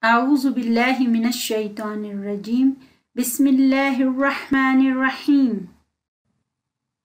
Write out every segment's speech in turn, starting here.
اعوذ باللہ من الشیطان الرجیم بسم اللہ الرحمن الرحیم۔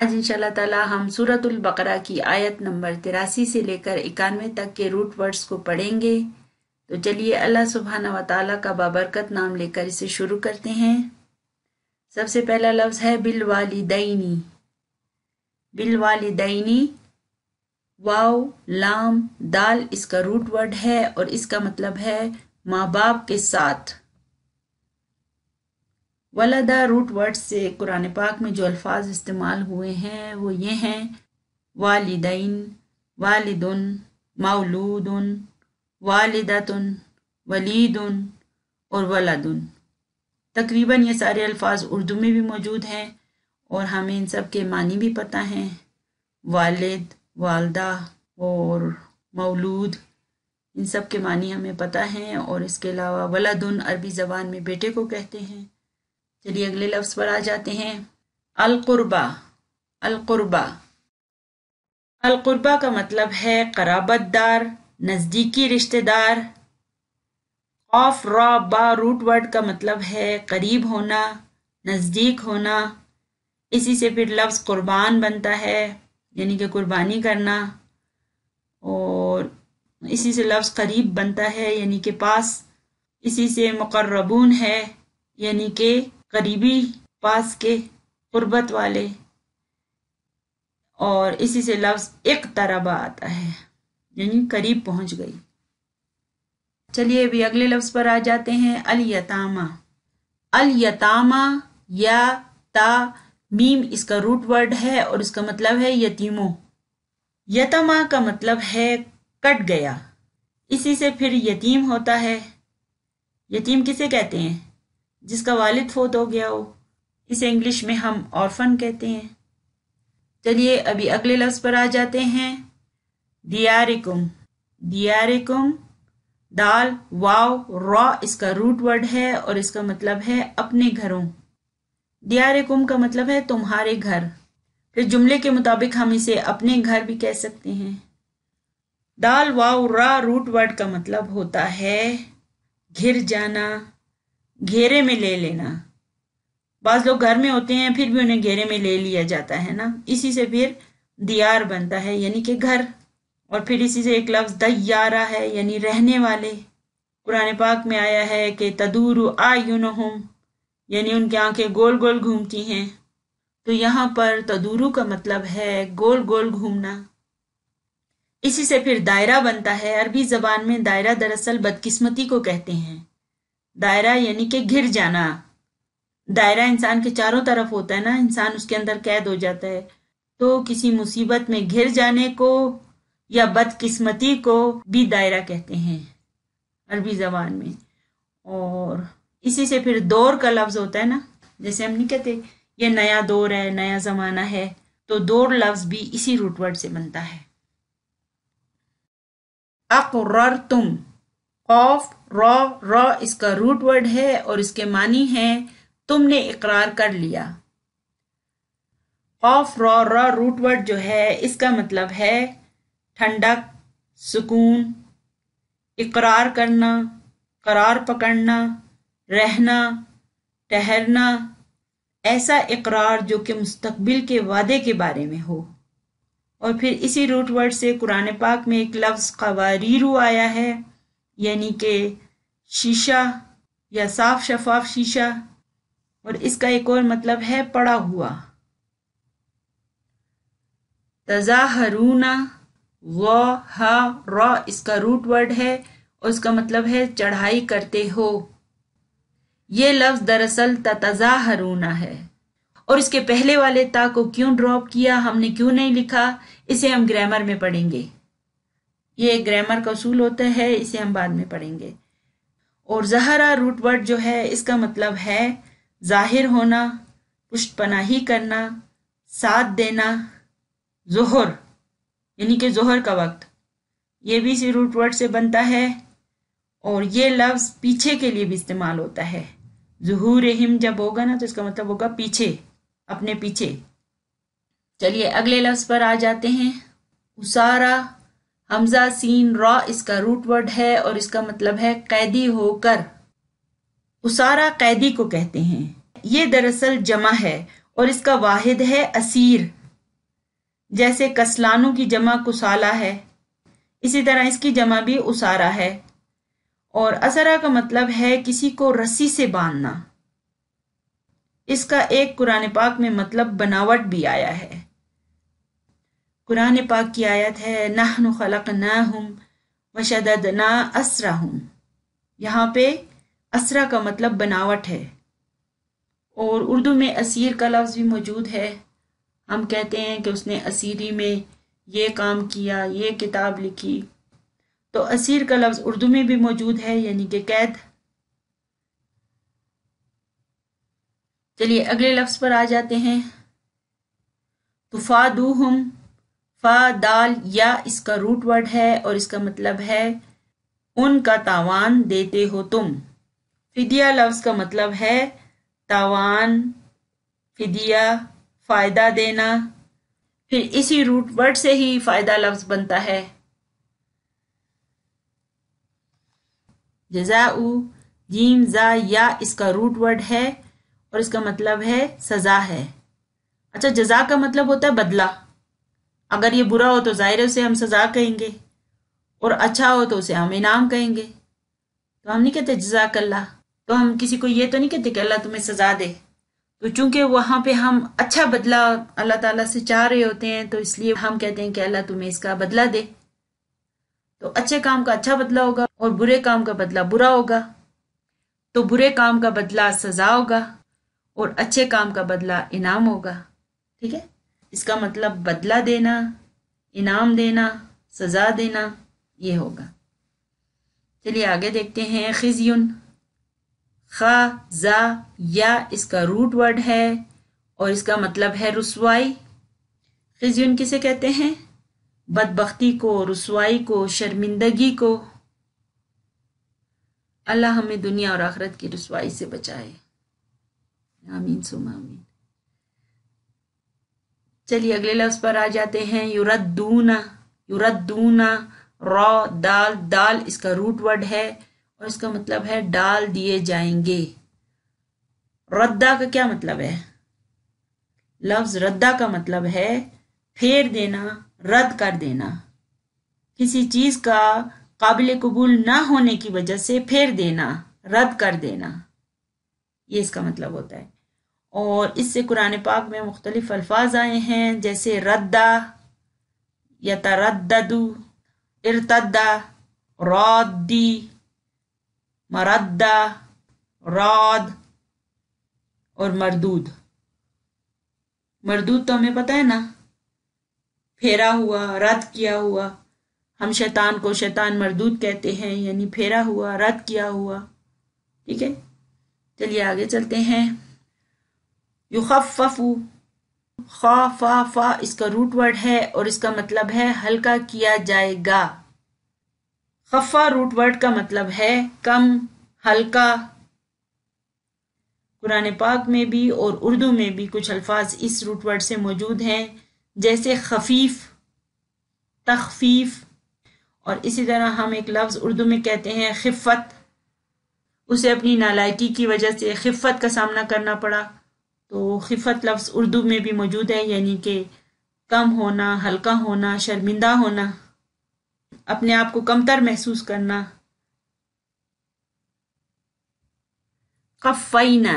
آج انشاءاللہ تعالی ہم سورۃ البقرہ کی آیت نمبر 83 سے لے کر 91 تک کے روٹ ورڈز کو پڑھیں گے۔ تو چلیے اللہ سبحانہ و تعالی کا بابرکت نام لے کر اسے شروع کرتے ہیں۔ سب سے پہلا لفظ ہے بالوالدینی۔ بالوالدینی، واو لام دال اس کا روٹ ورڈ ہے اور اس کا مطلب ہے ماں باپ کے ساتھ۔ ولدہ روٹ ورڈ سے قرآن پاک میں جو الفاظ استعمال ہوئے ہیں وہ یہ ہیں والدین، والدن، مولود، والدتن، ولید اور ولدن۔ تقریباً یہ سارے الفاظ اردو میں بھی موجود ہیں اور ہمیں ان سب کے معنی بھی پتہ ہیں۔ والد، والدہ اور مولود، ان سب کے معنی ہمیں پتہ ہیں، اور اس کے علاوہ ولدن عربی زبان میں بیٹے کو کہتے ہیں۔ چلیے اگلے لفظ پر آ جاتے ہیں۔ القربہ۔ القربہ، القربہ کا مطلب ہے قرابت دار، نزدیکی رشتہ دار۔ قاف را با روٹ ورڈ کا مطلب ہے قریب ہونا، نزدیک ہونا۔ اسی سے پھر لفظ قربان بنتا ہے، یعنی کہ قربانی کرنا، اور اسی سے لفظ قریب بنتا ہے یعنی کہ پاس۔ اسی سے مقربون ہے یعنی کہ قریبی، پاس کے، قربت والے، اور اسی سے لفظ اقترب آتا ہے یعنی قریب پہنچ گئی۔ چلیے ابھی اگلے لفظ پر آ جاتے ہیں۔ الیتامہ۔ الیتامہ، یا تا میم اس کا روٹ ورڈ ہے اور اس کا مطلب ہے یتیموں۔ یتامہ کا مطلب ہے کٹ گیا، اسی سے پھر یتیم ہوتا ہے۔ یتیم کسے کہتے ہیں؟ جس کا والد فوت ہو گیا ہو، اسے انگلش میں ہم آرفن کہتے ہیں۔ چلیے ابھی اگلے لفظ پر آ جاتے ہیں۔ دیارکم۔ دیارکم، دال واو را اس کا روٹ ورڈ ہے اور اس کا مطلب ہے اپنے گھروں۔ دیارکم کا مطلب ہے تمہارے گھر، پھر جملے کے مطابق ہم اسے اپنے گھر بھی کہہ سکتے ہیں۔ دال واو را روٹ ورڈ کا مطلب ہوتا ہے گھر جانا، گھیرے میں لے لینا۔ بعض لوگ گھر میں ہوتے ہیں پھر بھی انہیں گھیرے میں لے لیا جاتا ہے نا، اسی سے پھر دیار بنتا ہے یعنی کہ گھر، اور پھر اسی سے ایک لفظ دیارہ ہے یعنی رہنے والے۔ قرآن پاک میں آیا ہے کہ تدور اعینہم، یعنی ان کی آنکھیں گول گول گھومتی ہیں، تو یہاں پر تدورو کا مطلب ہے گول گول گھومنا۔ اسی سے پھر دائرہ بنتا ہے۔ عربی زبان میں دائرہ دراصل بدقسمتی کو کہتے ہیں۔ دائرہ یعنی کہ گھر جانا۔ دائرہ انسان کے چاروں طرف ہوتا ہے نا، انسان اس کے اندر قید ہو جاتا ہے، تو کسی مصیبت میں گھر جانے کو یا بدقسمتی کو بھی دائرہ کہتے ہیں عربی زبان میں۔ اور اسی سے پھر دور کا لفظ ہوتا ہے نا، جیسے ہم نہیں کہتے یہ نیا دور ہے، نیا زمانہ ہے، تو دور لفظ بھی اسی روٹ ورڈ سے بنتا ہے۔ اقررتم، قاف را را اس کا روٹ ورڈ ہے اور اس کے معنی ہیں تم نے اقرار کر لیا۔ قاف را را روٹ ورڈ جو ہے اس کا مطلب ہے ٹھنڈک، سکون، اقرار کرنا، قرار پکڑنا، رہنا، ٹھہرنا، ایسا اقرار جو کہ مستقبل کے وعدے کے بارے میں ہو۔ اور پھر اسی روٹ ورڈ سے قرآن پاک میں ایک لفظ قواریرو آیا ہے، یعنی کہ شیشہ یا صاف شفاف شیشہ، اور اس کا ایک اور مطلب ہے پڑا ہوا۔ تظاہرون، و ہا را اس کا روٹ ورڈ ہے اور اس کا مطلب ہے چڑھائی کرتے ہو۔ یہ لفظ دراصل تتظاہرون ہے، اور اس کے پہلے والے تا کو کیوں ڈراپ کیا، ہم نے کیوں نہیں لکھا، اسے ہم گرامر میں پڑھیں گے۔ یہ ایک گرامر کا اصول ہوتا ہے، اسے ہم بعد میں پڑھیں گے۔ اور ظہرا روٹ ورڈ جو ہے اس کا مطلب ہے ظاہر ہونا، پشت پناہی کرنا، ساتھ دینا۔ ظہر یعنی کہ ظہر کا وقت، یہ بھی اسی روٹ ورڈ سے بنتا ہے، اور یہ لفظ پیچھے کے لیے بھی استعمال ہوتا ہے۔ ظہورہم جب ہوگا نا تو اس کا مطلب ہوگا پیچھے، اپنے پیچھے۔ چلیے اگلے لفظ پر آ جاتے ہیں۔ اسارا، حمزہ سین را اس کا روٹ ورڈ ہے اور اس کا مطلب ہے قیدی ہو کر. اسارا قیدی کو کہتے ہیں. یہ دراصل جمع ہے اور اس کا واحد ہے اسیر. جیسے کسلانو کی جمع کسالہ ہے، اسی طرح اس کی جمع بھی اسارا ہے. اور اسرا کا مطلب ہے کسی کو رسی سے باندھنا. اس کا ایک قرآن پاک میں مطلب بناوٹ بھی آیا ہے. قرآن پاک کی آیت ہے نحن خلقناہم وشددنا اسرہم. یہاں پہ اسرا کا مطلب بناوٹ ہے. اور اردو میں اسیر کا لفظ بھی موجود ہے. ہم کہتے ہیں کہ اس نے اسیری میں یہ کام کیا، یہ کتاب لکھی. تو اسیر کا لفظ اردو میں بھی موجود ہے، یعنی کہ قید. چلیے اگلے لفظ پر آ جاتے ہیں. تفادوہم، فا دال یا اس کا روٹ ورڈ ہے اور اس کا مطلب ہے ان کا تاوان دیتے ہو تم. فدیہ لفظ کا مطلب ہے تاوان، فدیہ، فائدہ دینا. پھر اسی روٹ ورڈ سے ہی فائدہ لفظ بنتا ہے. جزاؤ، جیم زا یا اس کا روٹ ورڈ ہے اور اس کا مطلب ہے سزا ہے. اچھا، جزا کا مطلب ہوتا ہے بدلہ. اگر یہ برا ہو تو ظاہر ہے اسے ہم سزا کہیں گے، اور اچھا ہو تو اسے ہم انعام کہیں گے. تو ہم نہیں کہتے جزاک اللہ. تو ہم کسی کو یہ تو نہیں کہتے کہ اللہ تمہیں سزا دے. تو چونکہ وہاں پہ ہم اچھا بدلہ اللہ تعالیٰ سے چاہ رہے ہوتے ہیں، تو اس لیے ہم کہتے ہیں کہ اللہ تمہیں اس کا بدلہ دے. تو اچھے کام کا اچھا بدلہ ہوگا اور برے کام کا بدلہ برا ہوگا. تو برے کام کا بدلہ سزا ہوگا اور اچھے کام کا بدلہ انعام ہوگا. ٹھیک ہے، اس کا مطلب بدلہ دینا، انعام دینا، سزا دینا، یہ ہوگا. چلیے آگے دیکھتے ہیں. خزیون، خا زا یا اس کا روٹ ورڈ ہے اور اس کا مطلب ہے رسوائی. خزیون کسے کہتے ہیں؟ بدبختی کو، رسوائی کو، شرمندگی کو. اللہ ہمیں دنیا اور آخرت کی رسوائی سے بچائے. آمین ثم آمین. چلیے اگلے لفظ پر آ جاتے ہیں. یردونا، یردونا، را دال، دال اس کا روٹ ورڈ ہے اور اس کا مطلب ہے ڈال دیے جائیں گے. ردا کا کیا مطلب ہے؟ لفظ ردا کا مطلب ہے پھیر دینا، رد کر دینا. کسی چیز کا قابل قبول نہ ہونے کی وجہ سے پھیر دینا، رد کر دینا، یہ اس کا مطلب ہوتا ہے. اور اس سے قرآن پاک میں مختلف الفاظ آئے ہیں، جیسے ردا، یترددو، ارتدا، رادی، مردہ، راد اور مردود. مردود تو ہمیں پتہ ہے نا، پھیرا ہوا، رد کیا ہوا. ہم شیطان کو شیطان مردود کہتے ہیں، یعنی پھیرا ہوا، رد کیا ہوا. ٹھیک ہے، چلیے آگے چلتے ہیں. یخفف، خا فا فا اس کا روٹ ورڈ ہے اور اس کا مطلب ہے ہلکا کیا جائے گا. خفا روٹ ورڈ کا مطلب ہے کم، ہلکا. قرآن پاک میں بھی اور اردو میں بھی کچھ الفاظ اس روٹ ورڈ سے موجود ہیں، جیسے خفیف، تخفیف. اور اسی طرح ہم ایک لفظ اردو میں کہتے ہیں خفت. اسے اپنی نالائکی کی وجہ سے خفت کا سامنا کرنا پڑا. تو خفت لفظ اردو میں بھی موجود ہے، یعنی کہ کم ہونا، ہلکا ہونا، شرمندہ ہونا، اپنے آپ کو کمتر محسوس کرنا. قفینا،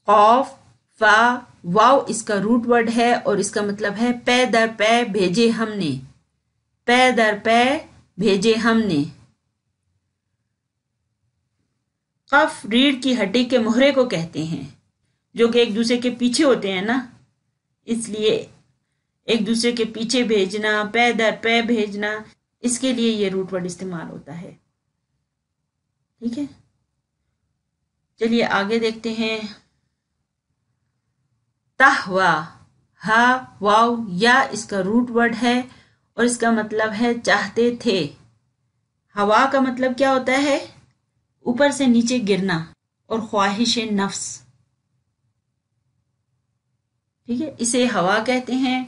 قوف، فا، واو اس کا روٹ ورڈ ہے اور اس کا مطلب ہے پے در پے بھیجے ہم نے. پے در پے بھیجے ہم نے. قف ریڑھ کی ہڈی کے مہرے کو کہتے ہیں، جو کہ ایک دوسرے کے پیچھے ہوتے ہیں نا، اس لیے ایک دوسرے کے پیچھے بھیجنا، پے در پے بھیجنا، اس کے لیے یہ روٹ ورڈ استعمال ہوتا ہے. ٹھیک ہے، چلیے آگے دیکھتے ہیں. تہوا، ہا واو یا اس کا روٹ ورڈ ہے اور اس کا مطلب ہے چاہتے تھے. ہوا کا مطلب کیا ہوتا ہے؟ اوپر سے نیچے گرنا اور خواہش نفس. ٹھیک ہے، اسے ہوا کہتے ہیں.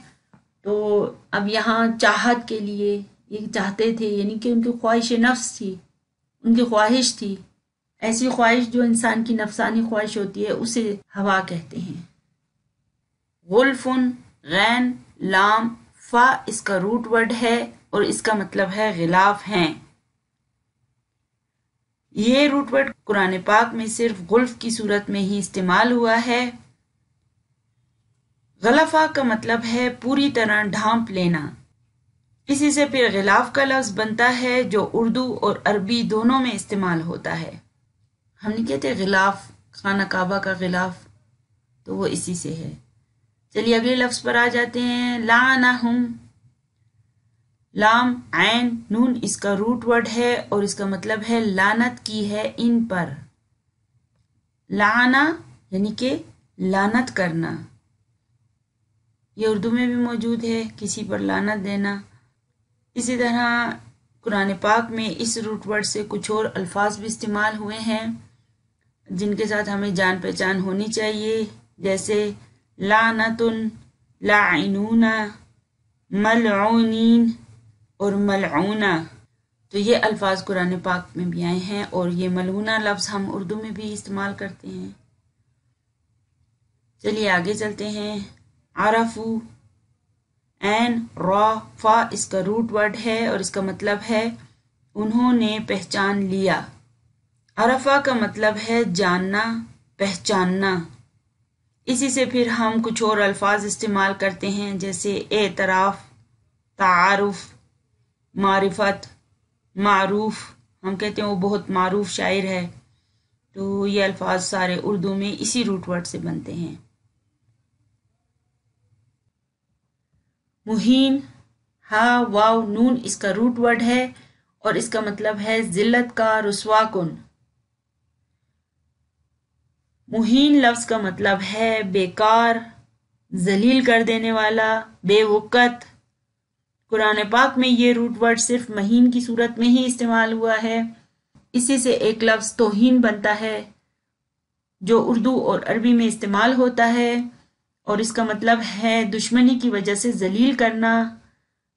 تو اب یہاں چاہت کے لیے یہ چاہتے تھے، یعنی کہ ان کی خواہش نفس تھی، ان کی خواہش تھی، ایسی خواہش جو انسان کی نفسانی خواہش ہوتی ہے اسے ہوا کہتے ہیں۔ غلفن، غین لام فا اس کا روٹ ورڈ ہے اور اس کا مطلب ہے غلاف ہیں۔ یہ روٹ ورڈ قرآن پاک میں صرف غلف کی صورت میں ہی استعمال ہوا ہے۔ غلفہ کا مطلب ہے پوری طرح ڈھانپ لینا، اسی سے پھر غلاف کا لفظ بنتا ہے جو اردو اور عربی دونوں میں استعمال ہوتا ہے۔ ہم نہیں کہتے غلاف، خانہ کعبہ کا غلاف، تو وہ اسی سے ہے۔ چلیے اگلے لفظ پر آ جاتے ہیں۔ لعنہم، لام عین نون اس کا روٹ ورڈ ہے اور اس کا مطلب ہے لعنت کی ہے ان پر۔ لعنہ یعنی کہ لعنت کرنا، یہ اردو میں بھی موجود ہے، کسی پر لعنت دینا۔ اسی طرح قرآن پاک میں اس روٹ ورڈ سے کچھ اور الفاظ بھی استعمال ہوئے ہیں جن کے ساتھ ہمیں جان پہچان ہونی چاہیے، جیسے لعنتن، لاعنون، ملعونین اور ملعونہ۔ تو یہ الفاظ قرآن پاک میں بھی آئے ہیں اور یہ ملعونہ لفظ ہم اردو میں بھی استعمال کرتے ہیں۔ چلیے آگے چلتے ہیں۔ عرفو، عین را فا اس کا روٹ ورڈ ہے اور اس کا مطلب ہے انہوں نے پہچان لیا۔ عرفہ کا مطلب ہے جاننا، پہچاننا۔ اسی سے پھر ہم کچھ اور الفاظ استعمال کرتے ہیں جیسے اعتراف، تعارف، معرفت، معروف۔ ہم کہتے ہیں وہ بہت معروف شاعر ہے، تو یہ الفاظ سارے اردو میں اسی روٹ ورڈ سے بنتے ہیں۔ مہین، ہا واو نون اس کا روٹ ورڈ ہے اور اس کا مطلب ہے ذلت کا، رسوا کن۔ مہین لفظ کا مطلب ہے بیکار، ذلیل کر دینے والا، بے وقت۔ قرآن پاک میں یہ روٹ ورڈ صرف مہین کی صورت میں ہی استعمال ہوا ہے۔ اسی سے ایک لفظ توہین بنتا ہے جو اردو اور عربی میں استعمال ہوتا ہے اور اس کا مطلب ہے دشمنی کی وجہ سے ذلیل کرنا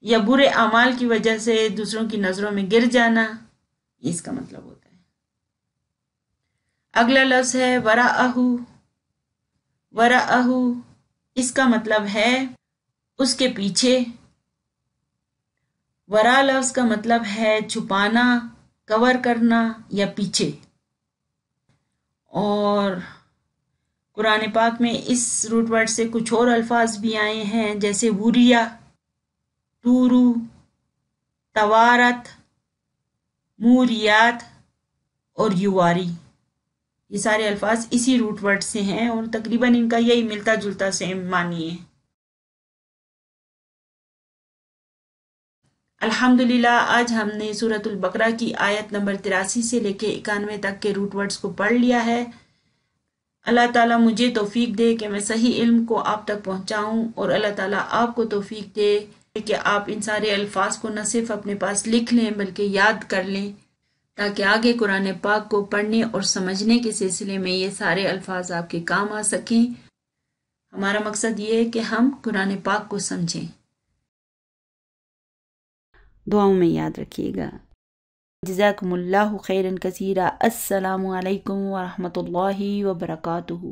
یا برے اعمال کی وجہ سے دوسروں کی نظروں میں گر جانا، یہ اس کا مطلب ہوتا ہے۔ اگلا لفظ ہے وراءہ، وراءہ اس کا مطلب ہے اس کے پیچھے۔ ورا لفظ کا مطلب ہے چھپانا، کور کرنا یا پیچھے۔ اور قرآن پاک میں اس روٹ ورڈ سے کچھ اور الفاظ بھی آئے ہیں جیسے وریا، تورو، توارت، موریات اور یواری۔ یہ سارے الفاظ اسی روٹ ورڈ سے ہیں اور تقریباً ان کا یہی ملتا جلتا سیم معنی ہے۔ الحمدللہ آج ہم نے سورۃ البقرہ کی آیت نمبر 83 سے لے کے 91 تک کے روٹ ورڈز کو پڑھ لیا ہے۔ اللہ تعالیٰ مجھے توفیق دے کہ میں صحیح علم کو آپ تک پہنچاؤں اور اللہ تعالیٰ آپ کو توفیق دے کہ آپ ان سارے الفاظ کو نہ صرف اپنے پاس لکھ لیں بلکہ یاد کر لیں تاکہ آگے قرآن پاک کو پڑھنے اور سمجھنے کے سلسلے میں یہ سارے الفاظ آپ کے کام آ سکیں۔ ہمارا مقصد یہ ہے کہ ہم قرآن پاک کو سمجھیں۔ دعاؤں میں یاد رکھیے گا۔ جزاکم اللہ خیرا کثیرا۔ السلام علیکم ورحمۃ اللہ وبرکاتہ۔